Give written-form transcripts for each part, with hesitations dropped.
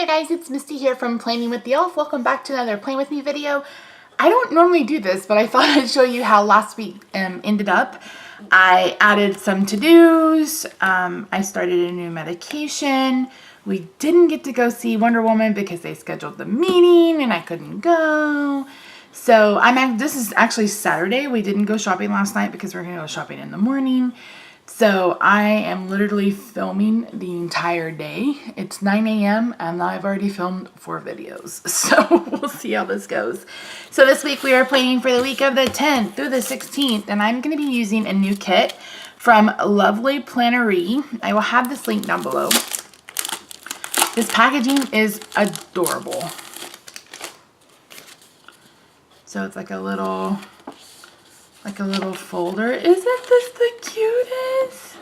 there guys, it's Misty here from Planning with the Elf. Welcome back to another Plan With Me video. I don't normally do this, but I thought I'd show you how last week ended up. I added some to-dos, I started a new medication. We didn't get to go see Wonder Woman because they scheduled the meeting and I couldn't go. So this is actually Saturday. We didn't go shopping last night because we're going to go shopping in the morning. So I am literally filming the entire day. It's 9 a.m. and I've already filmed 4 videos. So we'll see how this goes. So this week we are planning for the week of the 10th through the 16th. And I'm going to be using a new kit from Lovely Plannery. I will have this link down below. This packaging is adorable. So it's like a little folder. Isn't this the cutest?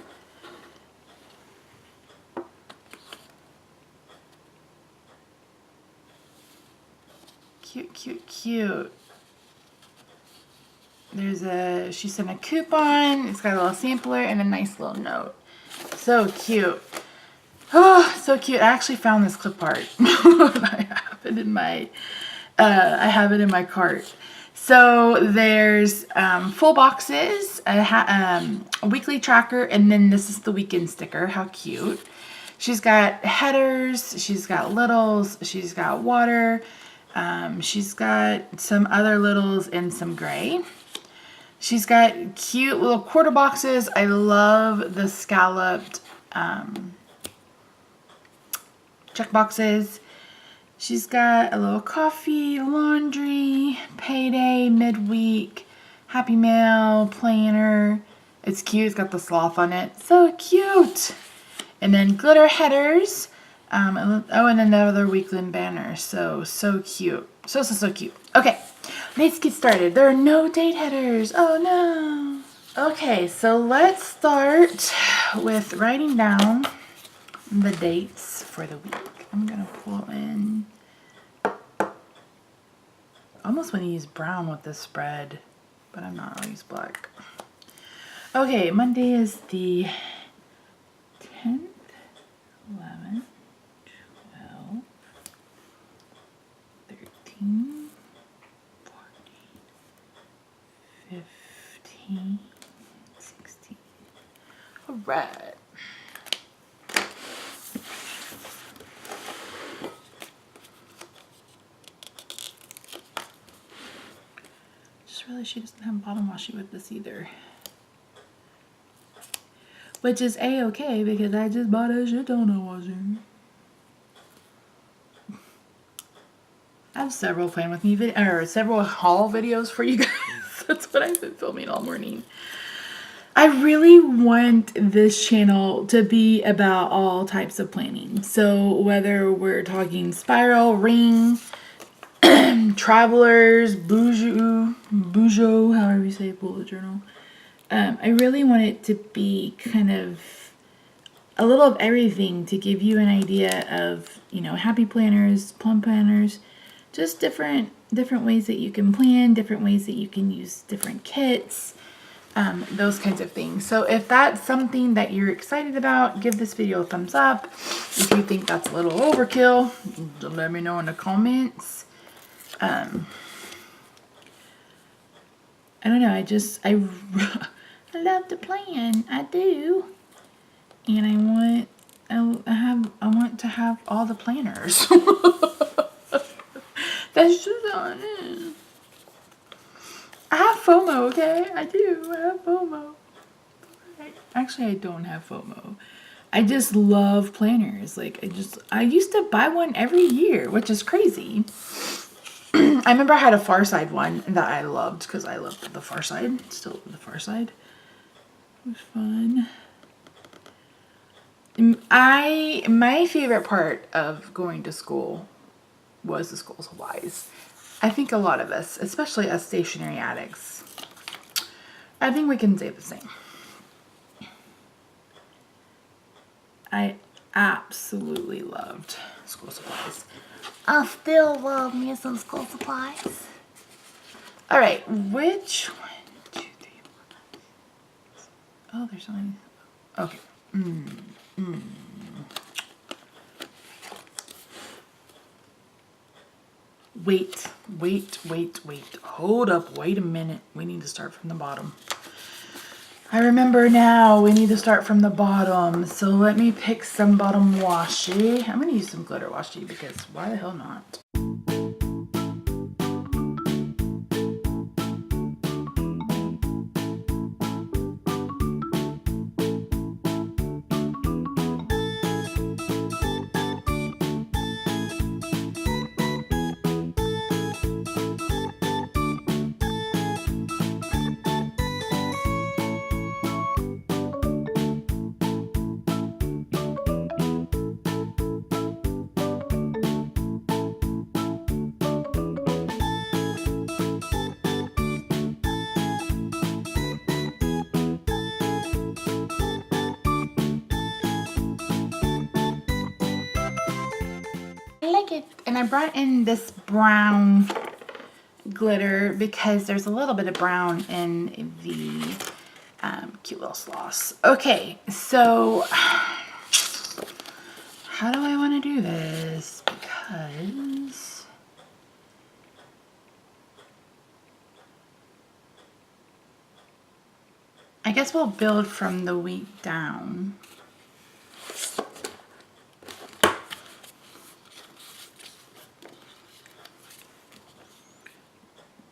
Cute, cute, cute. She sent a coupon. It's got a little sampler and a nice little note. So cute. Oh, so cute. I actually found this clip art. I have it in my cart. So there's full boxes, a weekly tracker, and then this is the weekend sticker. How cute. She's got headers, she's got littles, she's got water, she's got some other littles and some gray. She's got cute little quarter boxes. I love the scalloped check boxes. She's got a little coffee, laundry, payday, midweek, happy mail, planner. It's cute. It's got the sloth on it. So cute. And then glitter headers. And another weekly banner. So cute. So cute. Okay, let's get started. There are no date headers. Oh no. Okay, so let's start with writing down the dates for the week. I'm going to pull in. I almost want to use brown with this spread, but I'm not. I'll use black. Okay, Monday is the 10th, 11th, 12th, 13, 14, 15, 16. All right. Really, she doesn't have bottom washi with this either, which is a-okay because I just bought a shit ton of washing. I have several Plan With Me several haul videos for you guys. That's what I've been filming all morning. I really want this channel to be about all types of planning. So whether we're talking spiral, ring, travelers, Bujo, however you say bullet journal. I really want it to be kind of a little of everything to give you an idea of, you know, happy planners, plum planners, just different ways that you can plan, different ways that you can use different kits, those kinds of things. So if that's something that you're excited about, give this video a thumbs up. If you think that's a little overkill, let me know in the comments. I don't know, I love to plan. I do. And I want to have all the planners. That's just on it. I have FOMO, okay? I do. I have FOMO. Actually, I don't have FOMO. I just love planners. Like, I used to buy one every year, which is crazy. I remember I had a Far Side one that I loved because I loved the Far Side. Still love the Far Side. It was fun. My favorite part of going to school was the school supplies. I think a lot of us, especially us stationary addicts, I think we can say the same. I absolutely loved school supplies. I still love me some school supplies. All right, which 1, 2, 3, 4, 5, 6. Oh, there's only. Okay. wait. Hold up, wait a minute. We need to start from the bottom. I remember now, we need to start from the bottom. So let me pick some bottom washi. I'm gonna use some glitter washi because why the hell not? I like it. And I brought in this brown glitter because there's a little bit of brown in the cute little sloths. Okay, so how do I want to do this? Because I guess we'll build from the wheat down.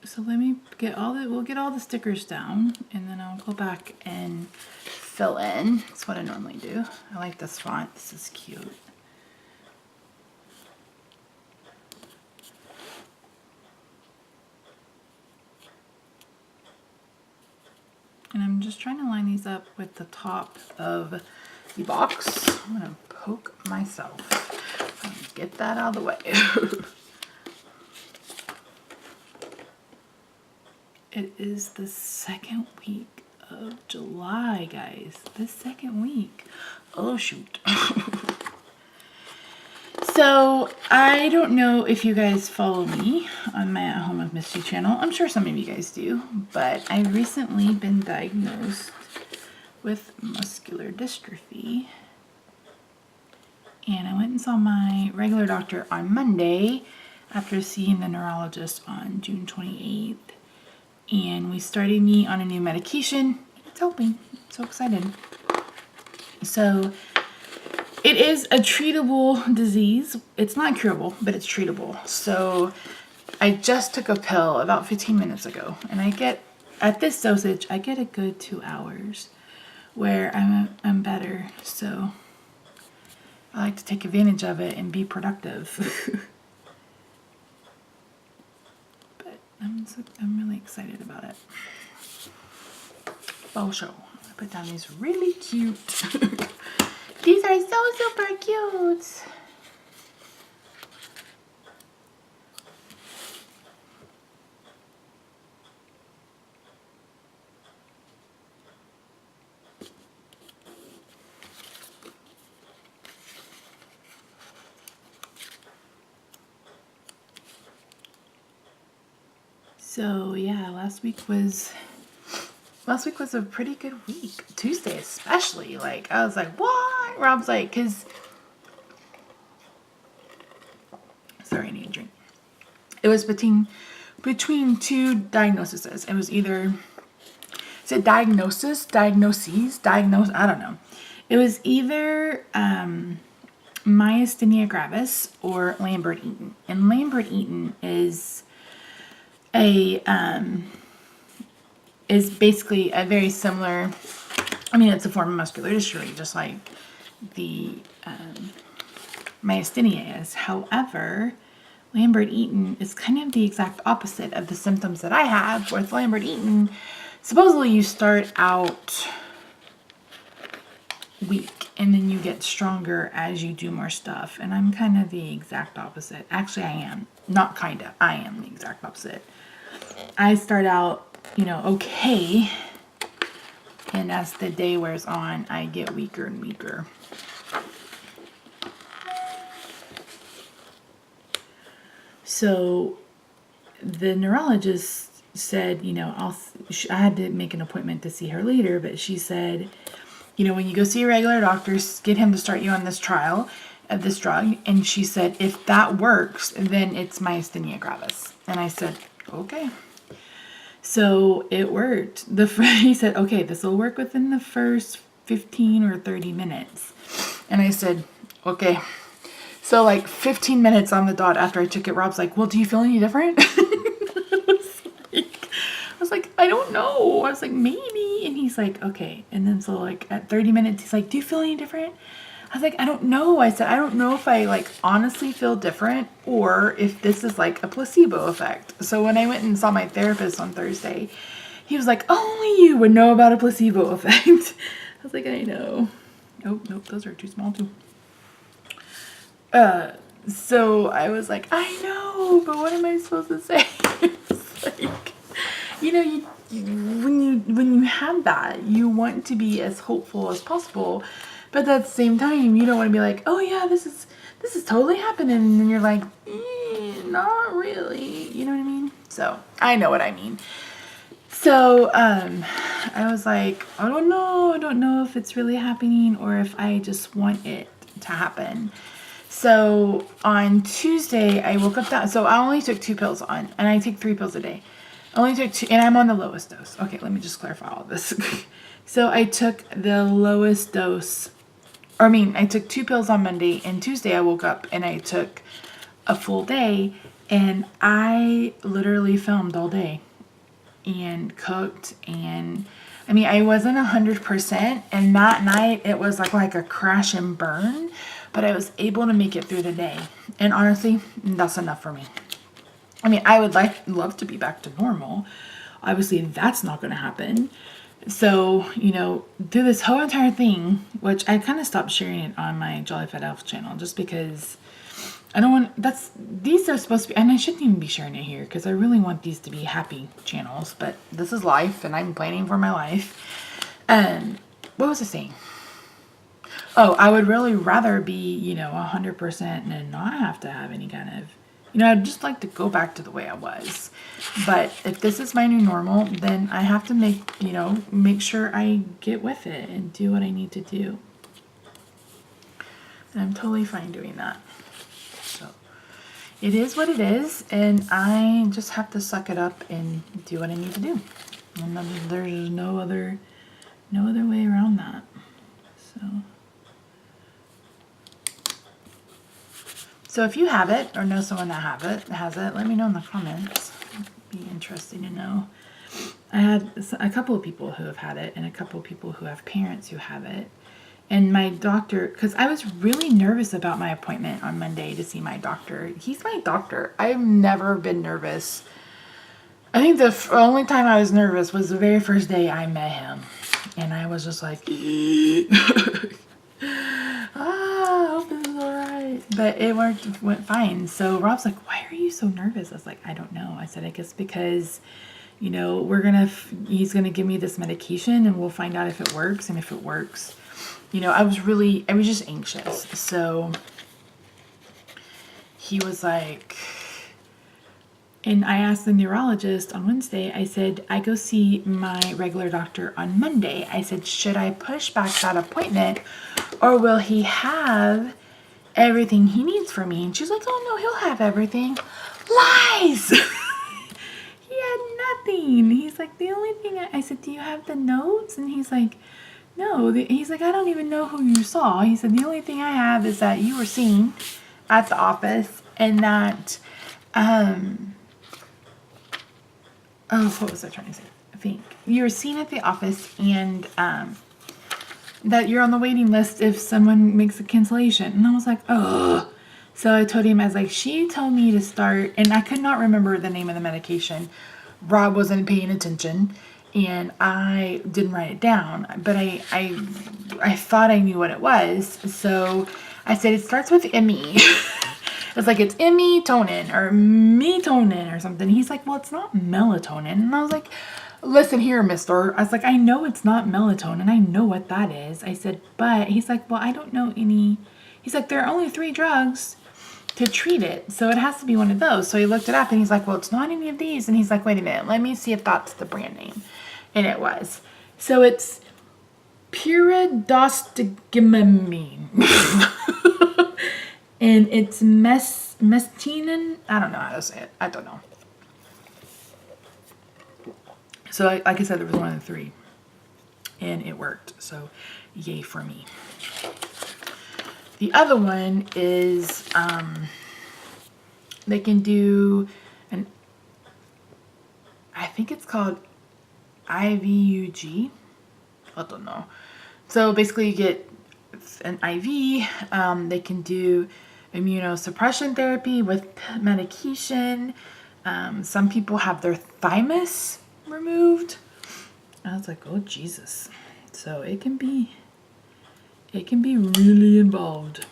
So let me get we'll get all the stickers down and then I'll go back and fill in. That's what I normally do. I like this font. This is cute. And I'm just trying to line these up with the top of the box. I'm gonna poke myself. Get that out of the way. It is the second week of July, guys. The second week. Oh, shoot. So, I don't know if you guys follow me on my At Home with Misty channel. I'm sure some of you guys do. But I've recently been diagnosed with muscular dystrophy. And I went and saw my regular doctor on Monday after seeing the neurologist on June 28th. And we started me on a new medication. It's helping. I'm so excited. So it is a treatable disease. It's not curable, but it's treatable. So I just took a pill about 15 minutes ago. And I get, at this dosage, I get a good 2 hours where I'm better. So I like to take advantage of it and be productive. I'm really excited about it. Bow show. I put down these really cute. These are so super cute. So yeah, last week was a pretty good week. Tuesday especially. Like I was like, what? Rob's like, sorry, I need a drink. It was between two diagnoses. It was either, is it diagnoses, I don't know. It was either myasthenia gravis or Lambert-Eaton. And Lambert-Eaton is is basically a very similar, I mean, it's a form of muscular dystrophy, just like the myasthenia is. However, Lambert-Eaton is kind of the exact opposite of the symptoms that I have. With Lambert-Eaton, supposedly you start out weak and then you get stronger as you do more stuff. And I'm kind of the exact opposite. Actually, I am. Not kind of. I am the exact opposite. I start out, you know, okay. And as the day wears on, I get weaker and weaker. So the neurologist said, you know, I had to make an appointment to see her later, but she said, you know, when you go see a regular doctor, get him to start you on this trial. of this drug. And she said, if that works, then it's myasthenia gravis. And I said, okay. So it worked. He said, okay, this will work within the first 15 or 30 minutes. And I said, okay. So like 15 minutes on the dot after I took it, Rob's like, well, do you feel any different? I was like, I don't know. I was like, maybe. And he's like, okay. And then so like at 30 minutes, he's like, do you feel any different? I was like, I don't know. I said, I don't know if I like honestly feel different or if this is like a placebo effect. So when I went and saw my therapist on Thursday, he was like, only you would know about a placebo effect. I was like, I know. Oh, nope, those are too small too. So I was like, I know, but what am I supposed to say? It's like, you know, when you have that, you want to be as hopeful as possible, but at the same time, you don't want to be like, oh yeah, this is totally happening, and then you're like, not really, you know what I mean? So I know what I mean. So I was like, I don't know if it's really happening or if I just want it to happen. So on Tuesday, I woke up that, so I only took 2 pills and I take 3 pills a day. I only took 2, and I'm on the lowest dose. Okay, let me just clarify all this. So I took the lowest dose, I took 2 pills on Monday, and Tuesday I woke up and I took a full day, and I literally filmed all day and cooked, and I wasn't 100%, and that night it was like a crash and burn, but I was able to make it through the day. And honestly, that's enough for me. I would love to be back to normal. Obviously, that's not going to happen. So, through this whole entire thing, which I kind of stopped sharing it on my Jolly Fat Elf channel, just because I don't want, these are supposed to be, and I shouldn't even be sharing it here, because I really want these to be happy channels, but this is life, and I'm planning for my life. What was I saying? Oh, I would really rather be, 100% and not have to have any kind of, I'd just like to go back to the way I was. But if this is my new normal, then I have to make sure I get with it and do what I need to do. And I'm totally fine doing that. So it is what it is, and I just have to suck it up and do what I need to do. And there's no other way around that. So if you have it or know someone that has it, let me know in the comments. It'd be interesting to know. I had a couple of people who have had it and a couple of people who have parents who have it. And my doctor, because I was really nervous about my appointment on Monday to see my doctor. He's my doctor. I've never been nervous. I think the only time I was nervous was the very first day I met him. And I was just like, I hope this is all right. But it went fine. So Rob's like, why are you so nervous? I was like, I don't know. I said, I guess because, he's going to give me this medication and we'll find out if it works. And if it works, I was just anxious. So he was like, and I asked the neurologist on Wednesday, I said, I go see my regular doctor on Monday. I said, should I push back that appointment or will he have everything he needs for me? And she's like, oh no, he'll have everything. Lies! He had nothing. He's like, the only thing, I said, do you have the notes? And he's like, no. He's like, I don't even know who you saw. He said, the only thing I have is that you were seen at the office and that, what was I trying to say? I think you were seen at the office and that you're on the waiting list if someone makes a cancellation. And I was like, oh. So I told him, I was like, she told me to start, and I could not remember the name of the medication. Rob wasn't paying attention, and I didn't write it down, but I thought I knew what it was. So I said, it starts with ME. It's like, it's emetonin or metonin or something. He's like, well, it's not melatonin. And I was like, listen here, mister. I was like, I know it's not melatonin. I know what that is. I said, but he's like, well, I don't know any. He's like, there are only 3 drugs to treat it. So it has to be one of those. So he looked it up and he's like, well, it's not any of these. And he's like, wait a minute. Let me see if that's the brand name. And it was. So it's pyridostigmine. And it's mestinin. I don't know how to say it. I don't know. So like I said, there was one of the three. And it worked. So yay for me. The other one is they can do I think it's called IVUG. I don't know. So basically you get an IV. They can do immunosuppression therapy with medication. Some people have their thymus removed. I was like, oh Jesus. So it can be really involved.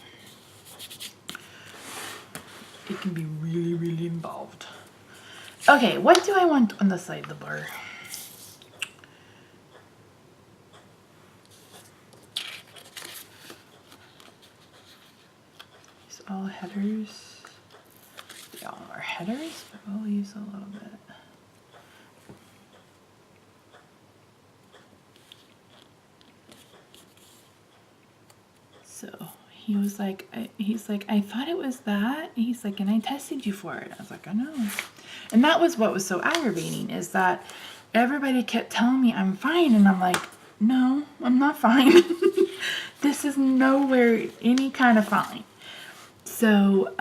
It can be really, really involved. Okay, what do I want on the side of the bar? These all headers. They all are headers, but we'll use a little bit. So he's like, I thought it was that. He's like, and I tested you for it. I was like, I know. And that was what was so aggravating, is that everybody kept telling me I'm fine. And I'm like, no, I'm not fine. This is nowhere any kind of fine. So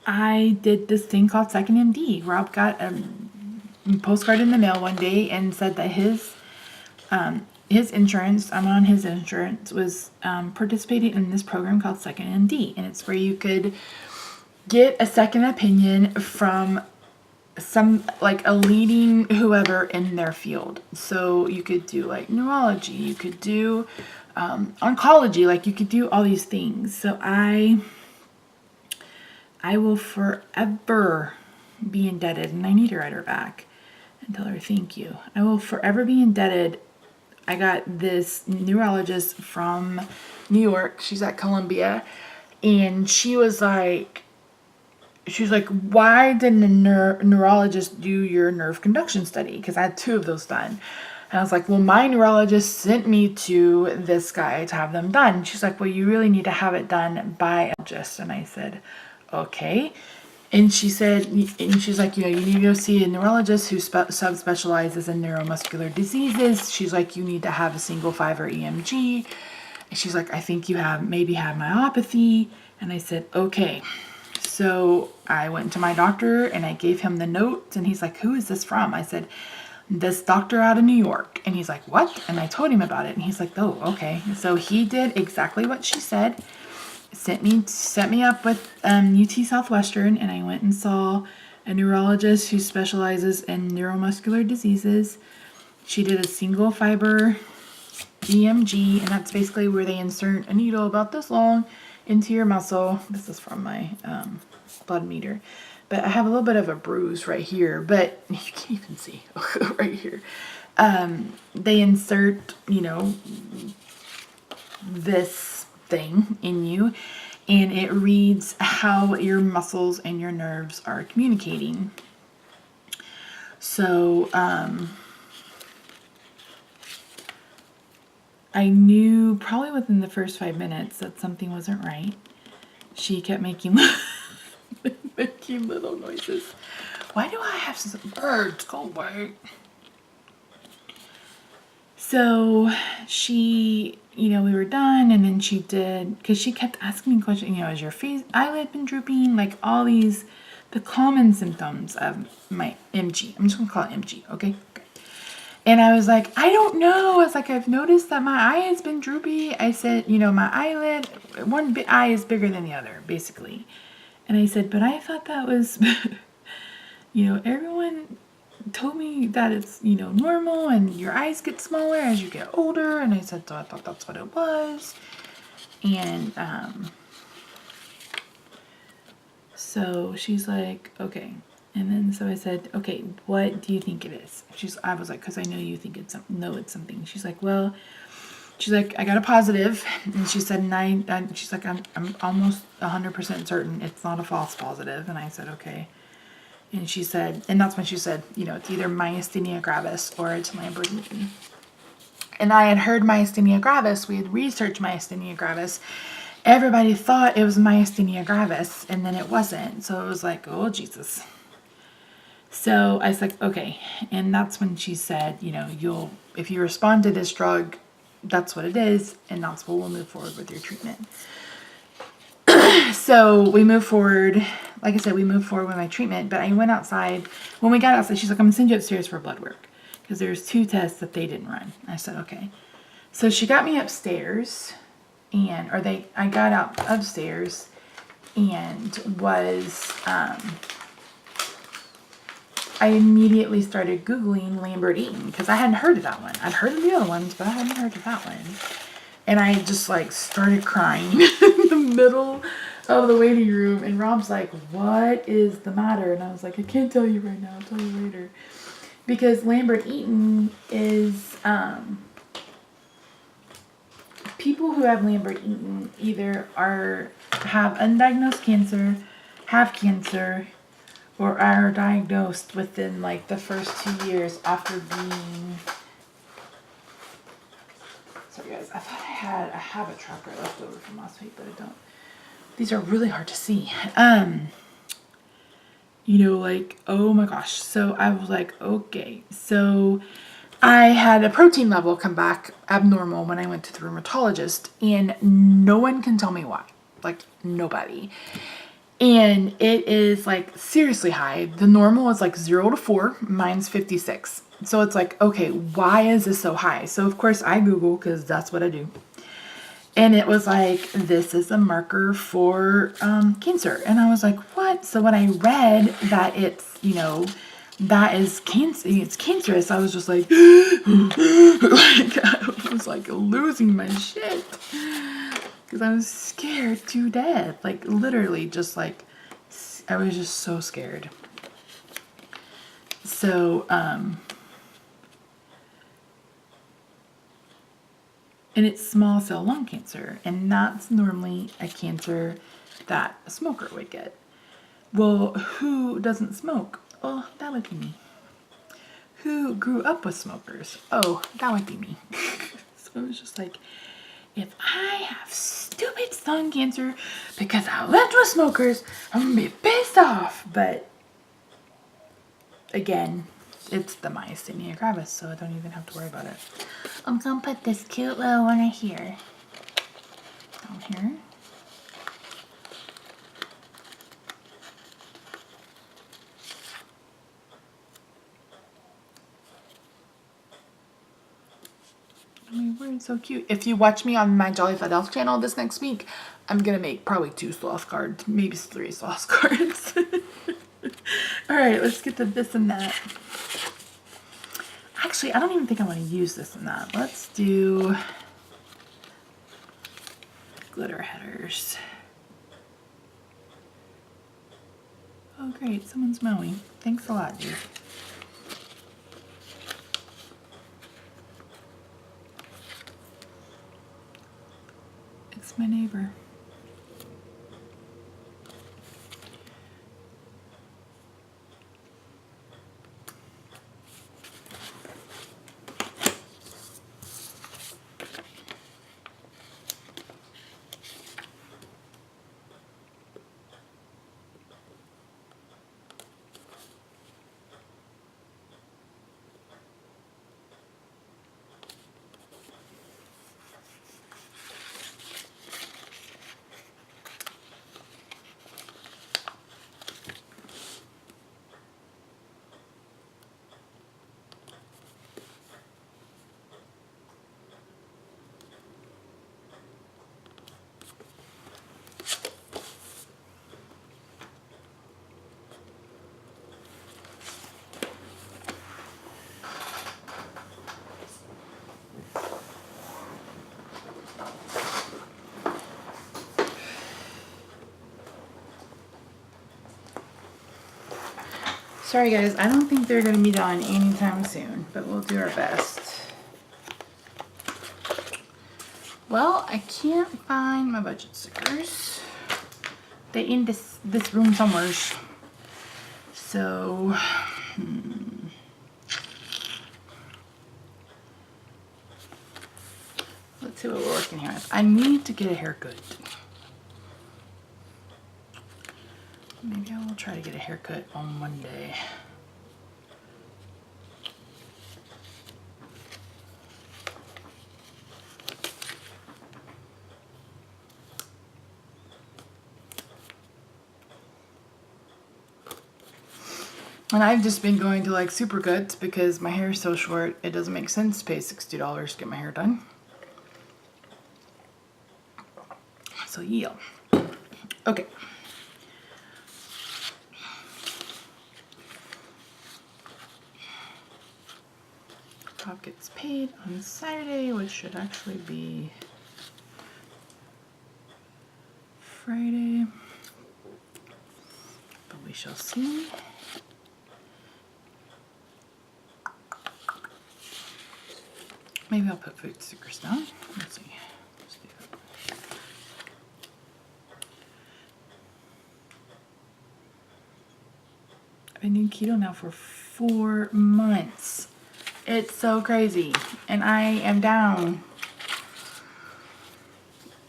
I did this thing called 2nd MD. Rob got a postcard in the mail one day and said that his insurance, I'm on his insurance, was participating in this program called 2nd MD. And it's where you could get a second opinion from some, like a leading whoever in their field. So you could do like neurology, you could do oncology, like you could do all these things. So I will forever be indebted, and I need to write her back and tell her thank you. I will forever be indebted. I got this neurologist from New York. She's at Columbia. And she was like, why didn't a neurologist do your nerve conduction study? Because I had 2 of those done. And I was like, well, my neurologist sent me to this guy to have them done. And she's like, well, you really need to have it done by a neurologist. And I said, okay. And she said, and she's like, you need to go see a neurologist who subspecializes in neuromuscular diseases. She's like, you need to have a single fiber EMG. And she's like, I think you maybe have myopathy. And I said, okay. So I went to my doctor and I gave him the notes, and he's like, who is this from? I said, this doctor out of New York. And he's like, what? And I told him about it, and he's like, oh, okay. So he did exactly what she said. Set me up with UT Southwestern, and I went and saw a neurologist who specializes in neuromuscular diseases. She did a single fiber EMG, and that's basically where they insert a needle about this long into your muscle. This is from my blood meter, but I have a little bit of a bruise right here, but you can't even see right here. They insert, this thing in you, and it reads how your muscles and your nerves are communicating. So I knew probably within the first 5 minutes that something wasn't right. She kept making little noises. Why do I have some birds? Go away. So she, we were done, and then she did, because she kept asking me questions, has your eyelid been drooping? Like all these, the common symptoms of my MG. I'm just going to call it MG, okay? And I was like, I don't know. I was like, I've noticed that my eye has been droopy. I said, my eyelid, one eye is bigger than the other, basically. And I said, but I thought that was, everyone told me that it's, normal, and your eyes get smaller as you get older. And I said, so I thought that's what it was. And so she's like, okay. And then so I said, okay, what do you think it is? I was like, because I know you think it's something. She's like, well, I got a positive. And she said, she's like, I'm almost 100% certain it's not a false positive. And I said, okay. And she said, and that's when she said, it's either myasthenia gravis or it's Lamborghini. And I had heard myasthenia gravis. We had researched myasthenia gravis. everybody thought it was myasthenia gravis, and then it wasn't. So it was like, oh, Jesus. So I was like, okay. And that's when she said, you know, if you respond to this drug, that's what it is, and that's what we'll move forward with your treatment. So we moved forward. Like I said, we moved forward with my treatment, but I went outside. When we got outside, she's like, I'm going to send you upstairs for blood work, because there's 2 tests that they didn't run. I said, okay. So she got me upstairs, I got out upstairs and I immediately started Googling Lambert-Eaton, because I hadn't heard of that one. I'd heard of the other ones, but I hadn't heard of that one. And I just like started crying in the middle of the waiting room. And Rob's like, what is the matter? And I was like, I can't tell you right now. I'll tell you later. Because Lambert-Eaton is, people who have Lambert-Eaton either have undiagnosed cancer, have cancer, or are diagnosed within like the first 2 years after being... Sorry guys, I thought I have a tracker left over from last week, but I don't. These are really hard to see. You know, like, oh my gosh. So I was like, okay. So I had a protein level come back abnormal when I went to the rheumatologist, and no one can tell me why. Like, nobody. And it is like seriously high. The normal is like 0 to 4. Mine's 56. So it's like, okay, why is this so high? So of course I Google, because that's what I do. And it was like, this is a marker for cancer. And I was like, what? So when I read that it's, you know, that is cancer, it's cancerous, I was just like, like I was like losing my shit. Because I was scared to death. Like literally just like, I was just so scared. So, and it's small cell lung cancer, and that's normally a cancer that a smoker would get. Well, who doesn't smoke? Well, that would be me. Who grew up with smokers? Oh, that would be me. So it was just like, if I have stupid lung cancer because I lived with smokers, I'm gonna be pissed off. But again, it's the myasthenia gravis, so I don't even have to worry about it. I'm gonna put this cute little one right here. Down here. I mean, we're so cute. If you watch me on my Jolly Fat Elf channel this next week, I'm gonna make probably 2 sloth cards, maybe 3 sloth cards. Alright, let's get to this and that. Actually, I don't even think I want to use this and that. Let's do glitter headers. Oh great, someone's mowing. Thanks a lot, dude. It's my neighbor. Sorry guys, I don't think they're going to be done anytime soon, but we'll do our best. Well, I can't find my budget stickers. They're in this room somewhere. So, let's see what we're working here with. I need to get a haircut. Maybe I will try to get a haircut on Monday. And I've just been going to like Supercuts because my hair is so short, it doesn't make sense to pay $60 to get my hair done. So yeah. Okay. Top gets paid on Saturday, which should actually be Friday. But we shall see. Maybe I'll put food stickers down. Let's see. Let's do that. I've been doing keto now for 4 months. It's so crazy. And I am down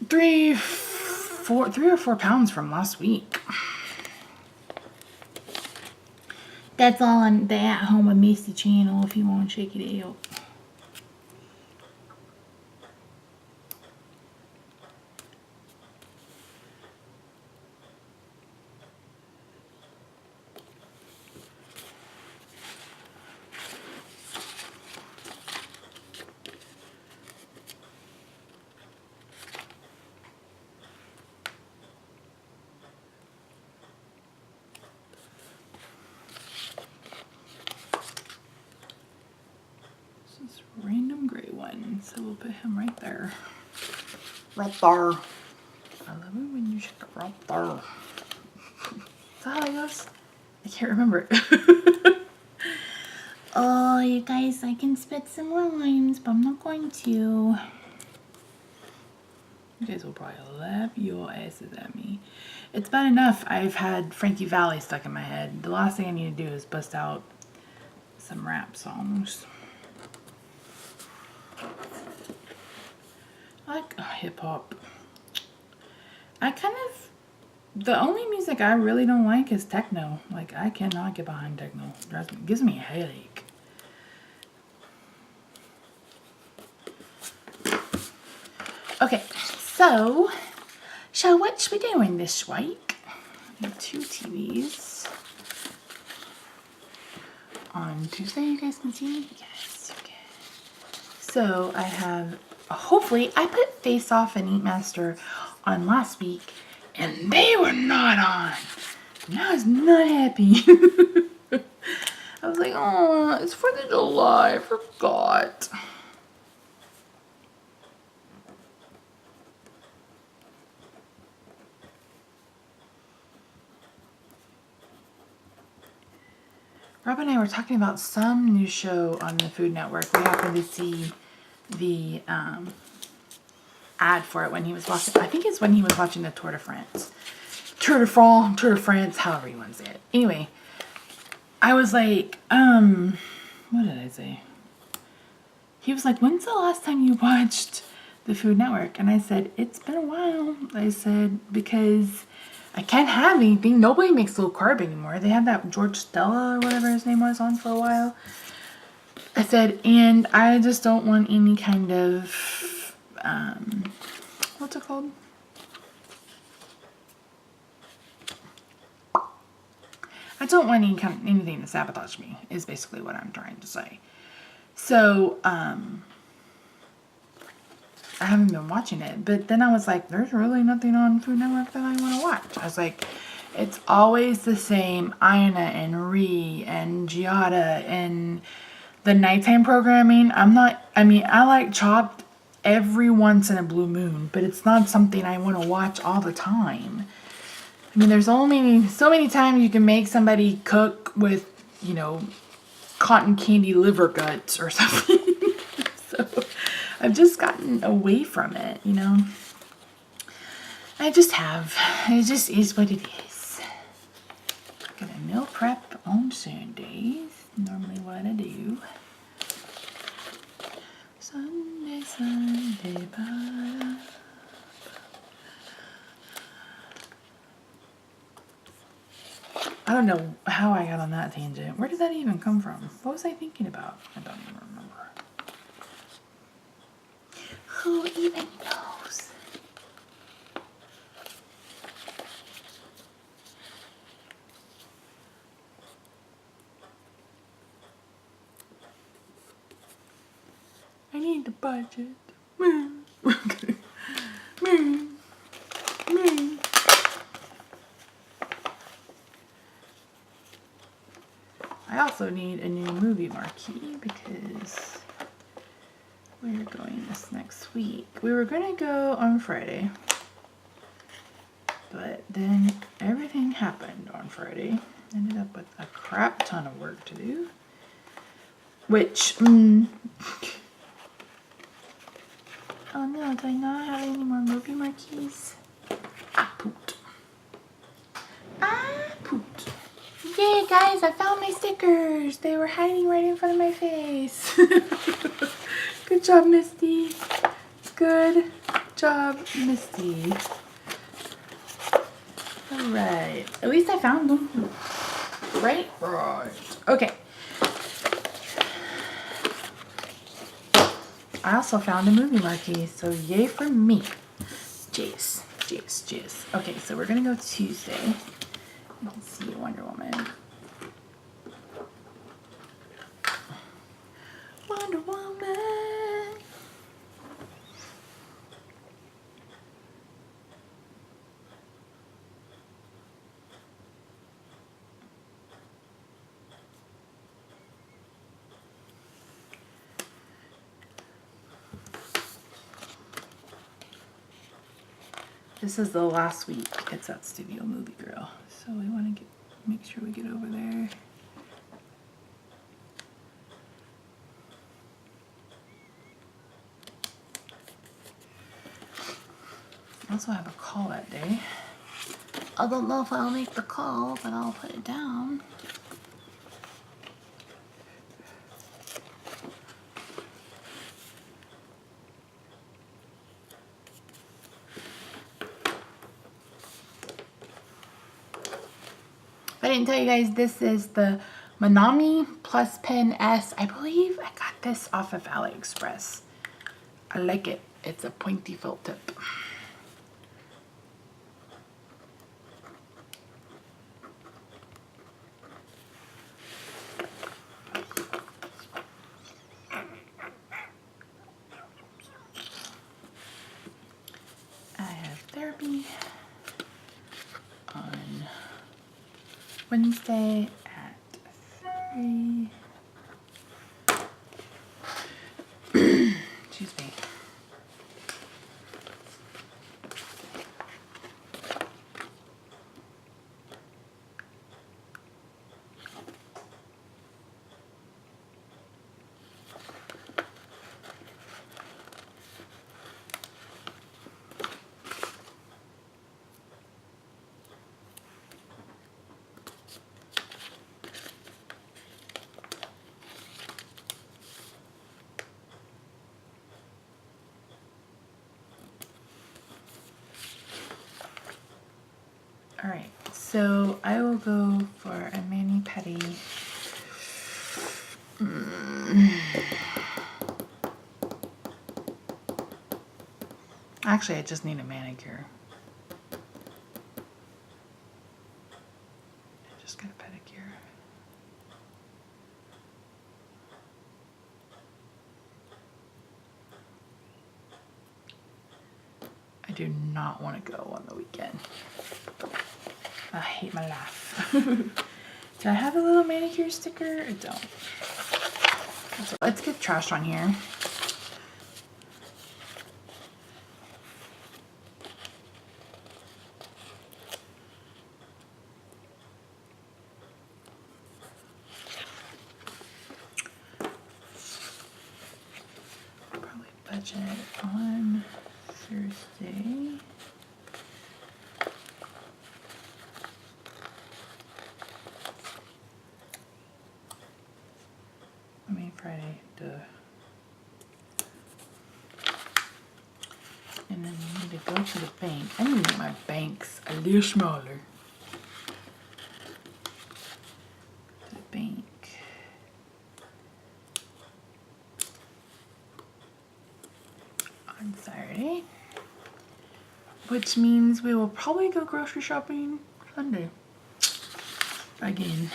3 or 4 pounds from last week. That's all on the At Home with Macy channel if you want to check it out. Random gray one, so we'll put him right there. Right there. I love it when you shake it right there. Is that how it goes? I can't remember it. Oh, you guys, I can spit some more lines, but I'm not going to. You guys will probably laugh your asses at me. It's bad enough I've had Frankie Valli stuck in my head. The last thing I need to do is bust out some rap songs. I like hip hop. The only music I really don't like is techno. Like, I cannot get behind techno. It gives me a headache. Okay, so, what should we doing this week? I have 2 TVs. On Tuesday, you guys can see? Yes, okay. So, I have, hopefully, I put Face Off and Eat Master on last week, and they were not on. And I was not happy. I was like, oh, it's 4th of July, I forgot. Rob and I were talking about some new show on the Food Network. We happened to see the ad for it when he was watching, I think it's when he was watching the Tour de France. Tour de France, however you want to say it. Anyway, I was like, what did I say? He was like, when's the last time you watched the Food Network? And I said, it's been a while. I said, because I can't have anything. Nobody makes low carb anymore. They had that George Stella or whatever his name was on for a while. I said, and I just don't want any kind of, what's it called? I don't want anything to sabotage me, is basically what I'm trying to say. So, I haven't been watching it, but then I was like, there's really nothing on Food Network that I want to watch. I was like, it's always the same Ina and Ree and Giada and the nighttime programming. I like Chopped every once in a blue moon, but it's not something I want to watch all the time. I mean, there's only so many times you can make somebody cook with, you know, cotton candy liver guts or something. So I've just gotten away from it, you know. I just have. It just is what it is. I'm gonna meal prep on Sundays. Normally what I do. Sunday, bye. I don't know how I got on that tangent. Where did that even come from? What was I thinking about? I don't even remember. Who even knows? I need the budget. I also need a new movie marquee because we're going this next week. We were gonna go on Friday, but then everything happened on Friday. Ended up with a crap ton of work to do, which, oh no, do I not have any more movie marquees? I pooped. Yay, guys, I found my stickers. They were hiding right in front of my face. Good job, Misty. Good job, Misty. Alright. At least I found them. Right? Right. Okay. I also found a movie marquee, so yay for me. Jace. Okay, so we're gonna go Tuesday. You can see Wonder Woman. Wonder Woman. This is the last week it's at Studio Movie Grill, so we want to make sure we get over there. I also have a call that day. I don't know if I'll make the call, but I'll put it down. I didn't tell you guys, this is the Manami Plus Pen S. I believe I got this off of AliExpress. I like it. It's a pointy felt tip. I have therapy on Wednesday at 3. Excuse me. Alright, so I will go for a mani-pedi. Actually, I just need a manicure. I just got a pedicure. I do not want to go on the weekend. I hate my life. Do I have a little manicure sticker? I don't. So let's get trash on here. Probably budget on Thursday. Friday, duh. And then you need to go to the bank. I need to make my banks a little smaller. on Saturday, which means we will probably go grocery shopping Sunday again.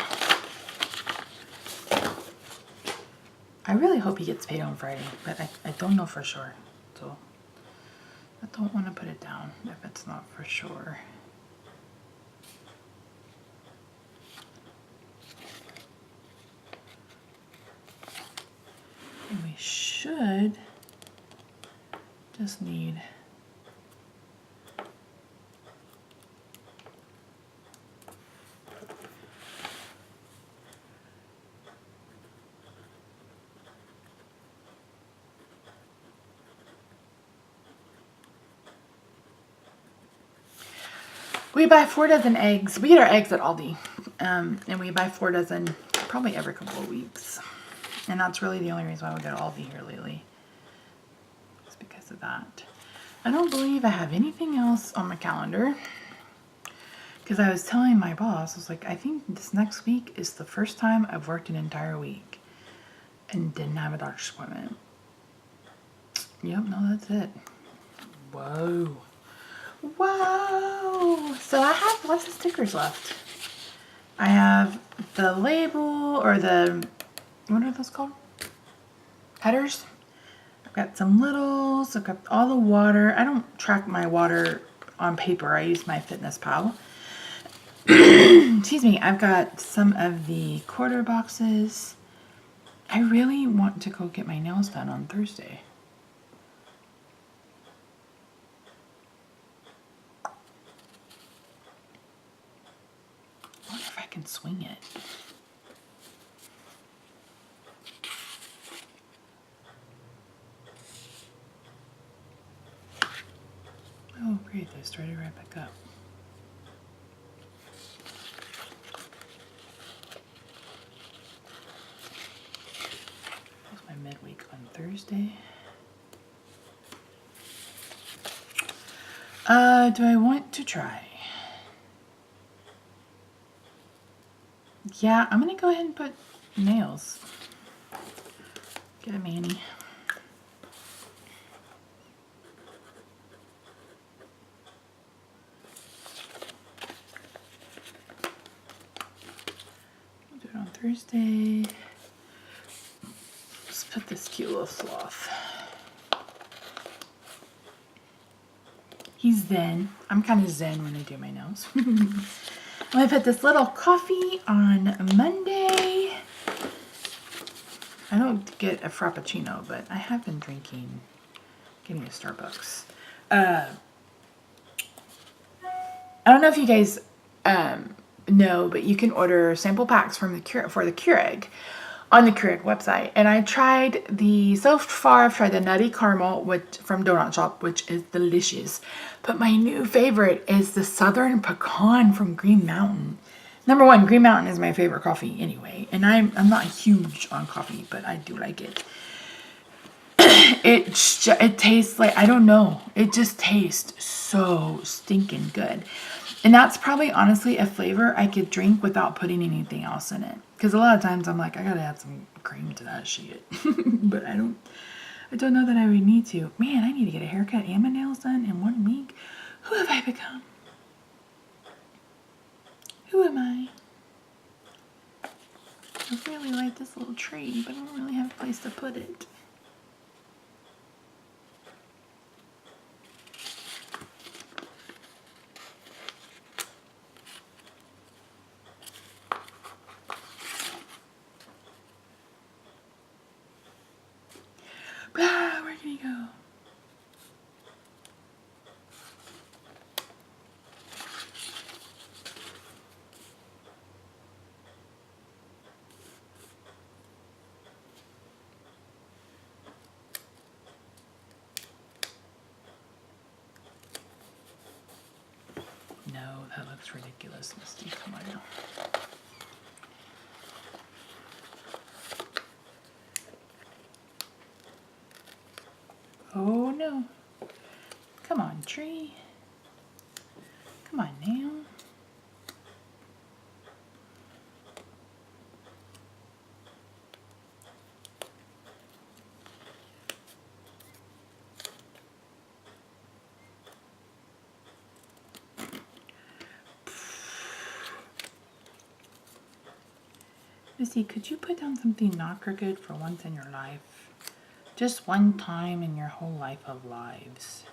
I really hope he gets paid on Friday, but I don't know for sure, so I don't want to put it down if it's not for sure. And we should just need we buy 4 dozen eggs. We get our eggs at Aldi, and we buy 4 dozen probably every couple of weeks. And that's really the only reason why we go to Aldi here lately. It's because of that. I don't believe I have anything else on my calendar. Because I was telling my boss, I was like, I think this next week is the first time I've worked an entire week and didn't have a doctor's appointment. Yep, no, that's it. Whoa. Whoa! So I have lots of stickers left. I have the label, or the, what are those called? Headers. I've got some littles. I've got all the water. I don't track my water on paper. I use my Fitness Pal. Excuse me. I've got some of the quarter boxes. I really want to go get my nails done on Thursday. I wonder if I can swing it. Oh, great. They started right back up. That's my midweek on Thursday. Do I want to try? Yeah, I'm gonna go ahead and put nails. Get a mani. We'll do it on Thursday. Let's put this cute little sloth. He's zen. I'm kind of zen when I do my nails. I'm gonna put this little coffee on Monday. I don't get a Frappuccino, but I have been getting a Starbucks. I don't know if you guys know, but you can order sample packs from the Keurig on the Keurig website. And I tried so far I've tried the Nutty Caramel from Donut Shop, which is delicious. But my new favorite is the Southern Pecan from Green Mountain. Number one, Green Mountain is my favorite coffee anyway. And I'm not huge on coffee, but I do like it. It tastes like, I don't know. It just tastes so stinking good. And that's probably honestly a flavor I could drink without putting anything else in it. Because a lot of times I'm like, I gotta add some cream to that shit. But I don't know that I would need to. Man, I need to get a haircut and my nails done in 1 week. Who have I become? Who am I? I really like this little tree, but I don't really have a place to put it. Blah, where can he go? No, that looks ridiculous, Misty. Come on now. Oh no. Come on, tree. Come on now. Lucy, could you put down something not crooked for once in your life? Just one time in your whole life of lives.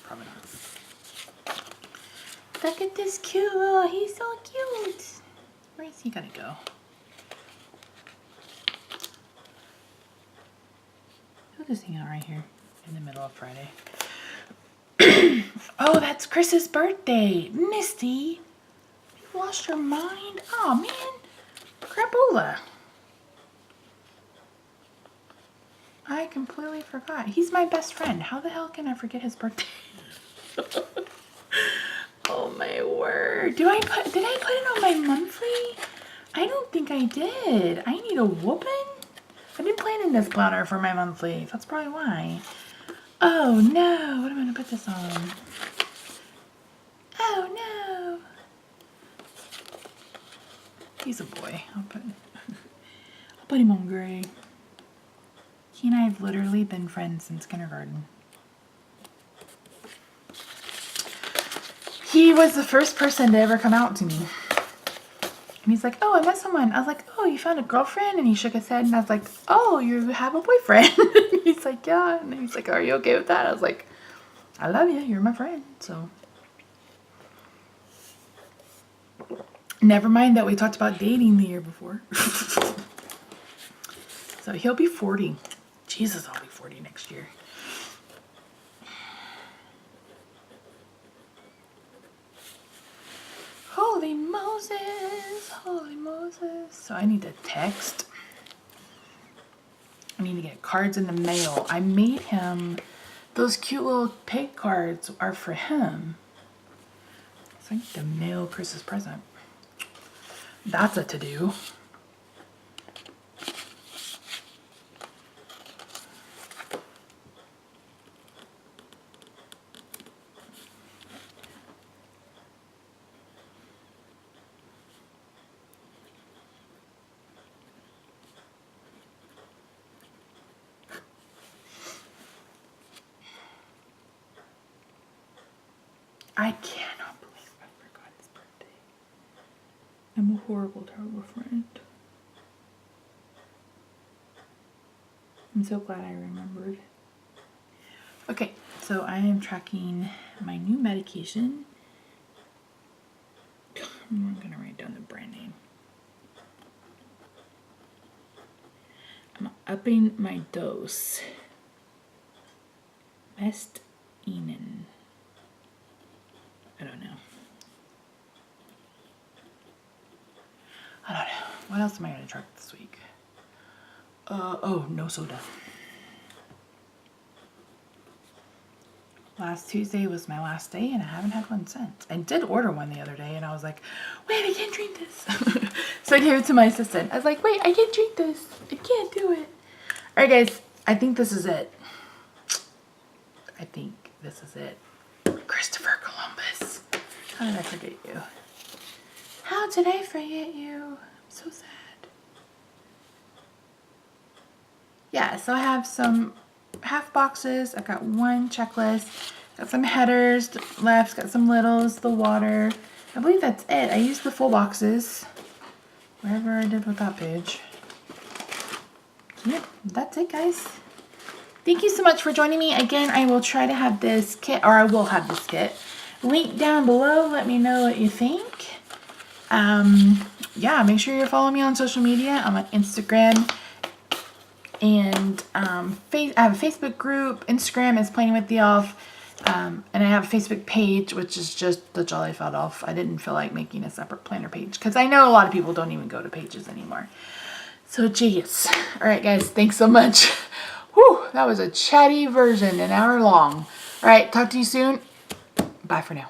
Probably not. Look at this cute. Oh, he's so cute. Where is he gonna go? He'll just hang out right here in the middle of Friday. Oh, that's Chris's birthday. Misty, you lost your mind? Oh, man. Crapola. I completely forgot. He's my best friend. How the hell can I forget his birthday? Oh my word. Did I put it on my monthly? I don't think I did. I need a whooping? I've been planning this planner for my monthly. That's probably why. Oh no. What am I going to put this on? Oh no. He's a boy. I'll put him on gray. He and I have literally been friends since kindergarten. He was the first person to ever come out to me. And he's like, oh, I met someone. I was like, oh, you found a girlfriend? And he shook his head and I was like, oh, you have a boyfriend. He's like, yeah. And he's like, are you okay with that? I was like, I love you. You're my friend. So never mind that we talked about dating the year before. So he'll be 40. Jesus, I'll be 40 next year. Holy Moses, holy Moses. So I need to text. I need to get cards in the mail. I made him, those cute little pig cards are for him. So I need to mail Chris's present. That's a to-do. I cannot believe I forgot his birthday. I'm a horrible, terrible friend. I'm so glad I remembered. Okay, so I am tracking my new medication. I'm gonna write down the brand name. I'm upping my dose. Erin. I don't know. What else am I going to track this week? Oh, no soda. Last Tuesday was my last day and I haven't had one since. I did order one the other day and I was like, wait, I can't drink this. So I gave it to my assistant. I was like, wait, I can't drink this. I can't do it. All right, guys, I think this is it. Christopher Columbus. How did I forget you? How did I forget you? I'm so sad. Yeah, so I have some half boxes. I've got one checklist. Got some headers left. Got some littles, the water. I believe that's it. I used the full boxes. Whatever I did with that page. Yep, that's it, guys. Thank you so much for joining me. Again, I will try to have this kit, or I will have this kit, link down below. Let me know what you think. Yeah, make sure you're following me on social media. I'm on Instagram and I have a Facebook group. Instagram is Planning with the Elf. And I have a Facebook page, which is just the Jolly Fat Elf. I didn't feel like making a separate planner page because I know a lot of people don't even go to pages anymore. So, geez. All right, guys. Thanks so much. Whew, that was a chatty version, an hour long. All right, talk to you soon. Bye for now.